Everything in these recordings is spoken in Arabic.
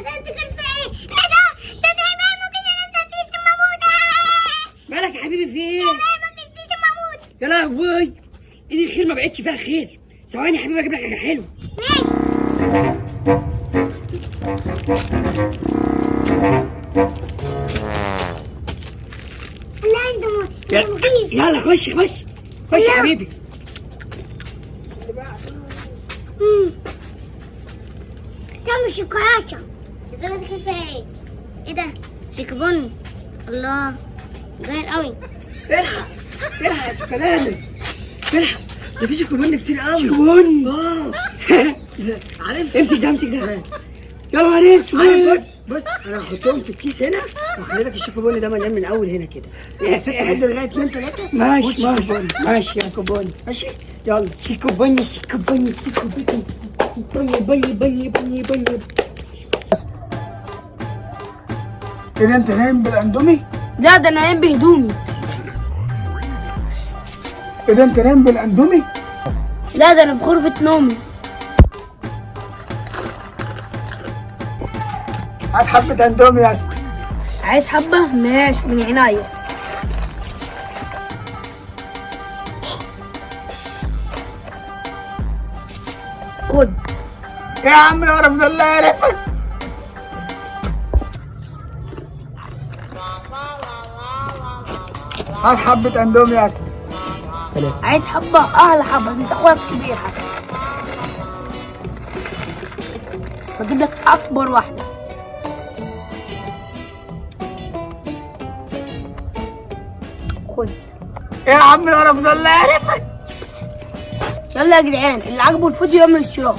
هتفتكر في ايه؟ ايه ده؟ ده نايمان ممكن ينزل لسه موجودة. مالك يا حبيبي في ايه؟ نايمان ممكن لسه موجود. يا لهوي ايدي الخير ما بقتش فيها خير. ثواني يا حبيبي اجيب لك حاجه حلوه. ماشي. لا انت مخيف. يلا خش خش خش يا حبيبي. تعمل شوكولاتة. يا ترى داخل فيها ايه؟ ايه ده؟ شيك بن. الله جميل قوي. الحق الحق يا سكلاني، الحق ده في شيكوبون كتير قوي. شيكوبون؟ عارف امسك ده امسك ده. يا نهار اسود. بص انا هحطهم في الكيس هنا واخلي لك الشيكوبون ده مليان من اول هنا كده. يا عد لغايه 2 3. ماشي ماشي يا كوبون. ماشي يلا. شيكوبوني شيكوبوني شيكوبوني بني بني بني بني. كده انت نايم بالاندومي؟ لا ده انا نايم بهدومي. كده انت نايم بالاندومي؟ لا ده انا في غرفة نومي. هات حبة اندومي يا اسطى. عايز حبة؟ ماشي من عينيا. خد. يا عم القرف ده الله يعرفك. هات حبة اندومي يا اسطى. عايز حبة؟ أعلى حبة دي تاخدها كبير حتى. بجيب لك أكبر واحدة. خد. يا عم القرف ده الله يعرفك. يلا يا جدعان اللي عاجبه الفيديو يعمل اشتراك.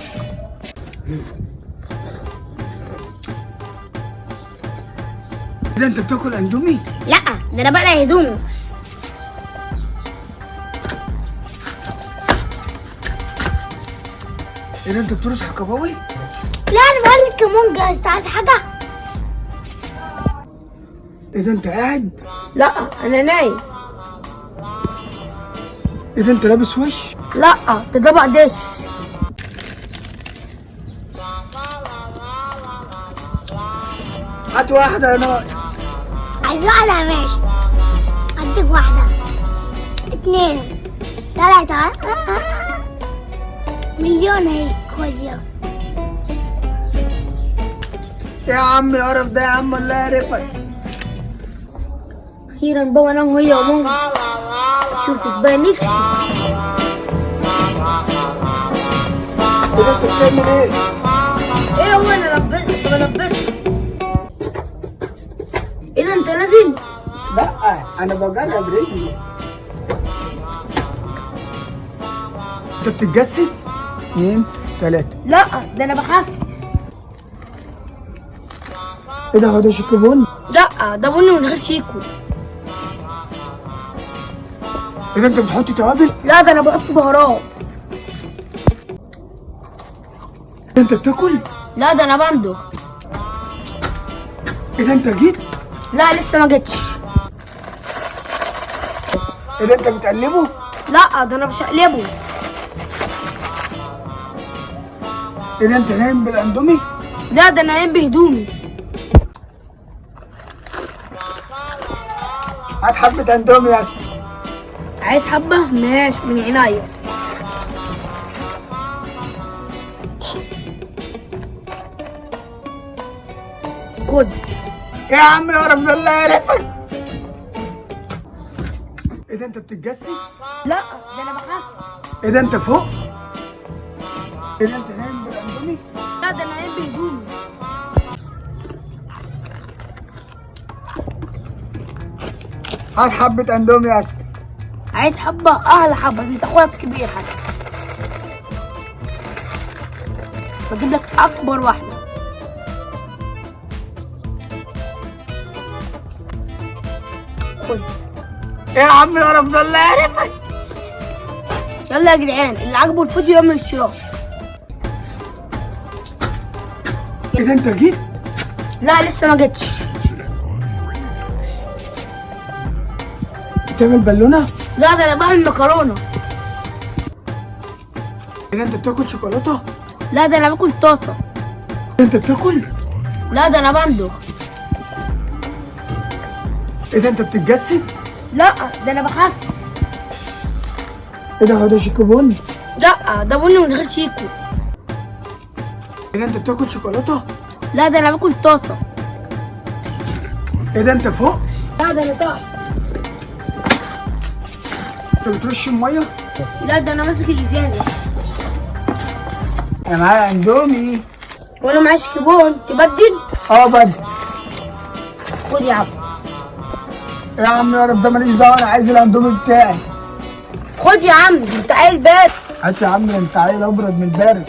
ده انت بتاكل اندومي؟ لا ده انا بقلع هدومي. ايه ده انت بترقص حكاوي؟ لا انا بقول لك كمان جاهز. عايز حاجة؟ ايه ده انت قاعد؟ لا أنا نايم. ايه ده انت لابس وش؟ لا ده طبق دش. هات واحدة يا ناقص. عايز واحدة؟ ماشي اديك واحدة 2 3 مليون اهي. خد يلا. يا عم القرف ده يا عم الله يعرفك. أخيرا بابا أنام وهي وماما أشوفك بقى نفسي. ايه ده انت بتعمل ايه؟ إيه هو أنا لبسك بلبسك؟ إيه ده أنت نازل؟ لا انا بجرب رجلي. انت بتتجسس؟ 2 3. لا ده أنا بحسس. ايه ده هو ده شيكوبون؟ لا ده بني من غير شيكو. ايه ده انت بتحط توابل؟ لا ده أنا بحط بهارات. ايه ده انت بتاكل؟ لا ده أنا بندخ. ايه ده انت جيت؟ لا لسه ما جتش. ايه ده انت بتقلبه؟ لا ده أنا بشقلبه. ايه ده انت نايم بالاندومي؟ لا ده أنا نايم بهدومي. هات حبة اندومي يا اسطى. عايز حبة؟ ماشي من عينيا. خد. يا عم القرف ده الله يعرفك. ايه ده انت بتتجسس؟ لا ده أنا بحسس. ايه ده انت فوق؟ ايه ده انت نايم بالاندومي؟ لا ده أنا نايم بهدومي. هات حبة اندومي يا اسطى. عايز حبة؟ أعلى حبة دي تاخدها كبير حتى. بجيب لك أكبر واحدة. خد. يا عم القرف ده الله يعرفك. يلا يا جدعان اللي عاجبه الفيديو يعمل اشتراك. ايه ده انت جيت؟ لا لسه ما جتش. بتعمل بالونة؟ لا ده انا بعمل مكرونه. ايه ده انت بتاكل شوكولاتة؟ لا ده انا باكل طاطا. انت بتاكل؟ لا ده انا بندخ. ايه ده انت بتتجسس؟ لا ده انا بحسس. ايه ده هو ده شيكو بن؟ لا ده بني من غير شيكو. ايه ده انت بتاكل شوكولاته؟ لا ده انا باكل طاطا. ايه ده انت فوق؟ لا ده انا تحت. انت بترش الميه؟ لا ده انا ماسك الازازه. انا معايا اندومي. وانا معايا شيكوبون تبدل. اه بدل. خد يا عم. يا عم يا رب ده ماليش دعوه، انا عايز الاندومي بتاعي. خد يا عم انت عيل بات. هات يا عم انت عيل ابرد من البارد.